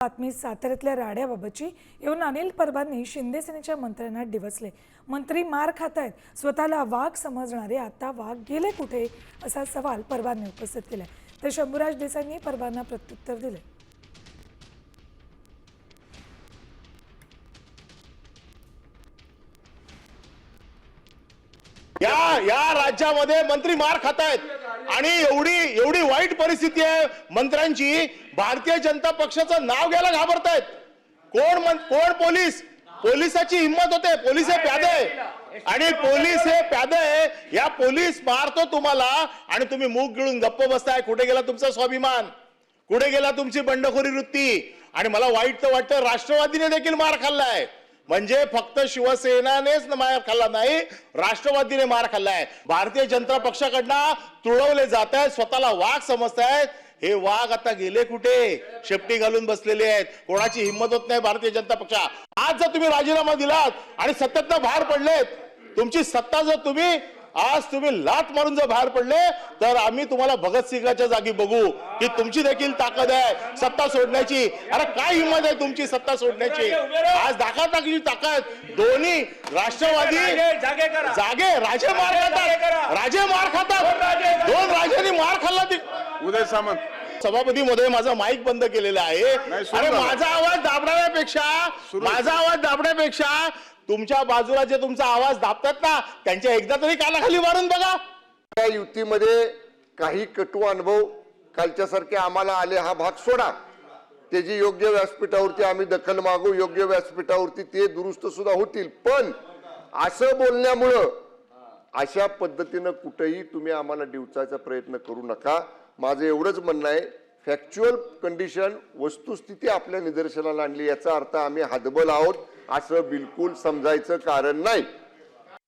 बातमी साताऱ्यातल्या राड्याबाबतची येऊन अनिल परबांनी शिंदे सेनेच्या मंत्र्यांना डिवचले। मंत्री मार खातायत, स्वतःला वाघ समजणारे आता वाघ गेले कुठे असा सवाल परबांनी उपस्थित केलाय। तर शंभूराज देसाईंनी परबांना प्रत्युत्तर दिले। या राज्यामध्ये मंत्री मार खातायत आणि एवढी वाईट परिस्थिती आहे मंत्र्यांची, भारतीय जनता पक्षाचं नाव घ्यायला घाबरतायत। कोण पोलिसाची हिम्मत होते, पोलीस हे प्यादे आणि पोलीस हे प्यादे, या पोलीस मारतो तुम्हाला आणि तुम्ही मूग गिळून गप्प बसताय। कुठे गेला तुमचा स्वाभिमान, कुठे गेला तुमची बंडखोरी वृत्ती? आणि मला वाईट तर वाटतं राष्ट्रवादीने देखील मार खाल्लाय, म्हणजे फक्त शिवसेनेनेच मार खाल्ला नाही, राष्ट्रवादीने मार खाल्लाय। भारतीय जनता पक्षाकडनं तुळवले जात आहेत, स्वतःला वाघ समजतायत। हे वाघ आता गेले कुठे? शेपटी घालून बसलेले आहेत, कोणाची हिम्मत होत नाही भारतीय जनता पक्षा। आज जर तुम्ही राजीनामा दिलात आणि सत्तेतनं बाहेर पडलेत, तुमची सत्ता जर तुम्ही लात मारून जर बाहेर पडले तर आम्ही तुम्हाला भगतसिंगाच्या जागी बघू की तुमची देखील ताकद आहे सत्ता सोडण्याची। अरे काय हिम्मत आहे तुमची सत्ता सोडण्याची? आज दाखवण्याची ताकद दोन्ही राष्ट्रवादी जागे, राजे मार खातात, दोन राजांनी मार खाल्ला। उदय सामंत सभापती महोदय, माझा माईक बंद केलेला आहे। अरे माझा आवाज दाबण्यापेक्षा तुमच्या बाजूला जे तुमचा आवाज दाबतात ना, त्यांच्या एकदा तरी कानाखाली मारून बघा। या युतीमध्ये काही कटू अनुभव कालच्या सारखे आम्हाला आले, हा भाग सोडा। त्याची योग्य व्यासपीठावरती आम्ही दखल मागू, योग्य व्यासपीठावरती ते दुरुस्त सुद्धा होतील। पण असं बोलण्यामुळं अशा पद्धतीनं कुठेही तुम्ही आम्हाला डिवचायचा प्रयत्न करू नका। माझं एवढंच म्हणणं आहे, फॅक्च्युअल कंडिशन, वस्तुस्थिती आपल्या निदर्शनाला आणली, याचा अर्थ आम्ही हातबल आहोत असं बिलकुल समजायचं कारण नाही।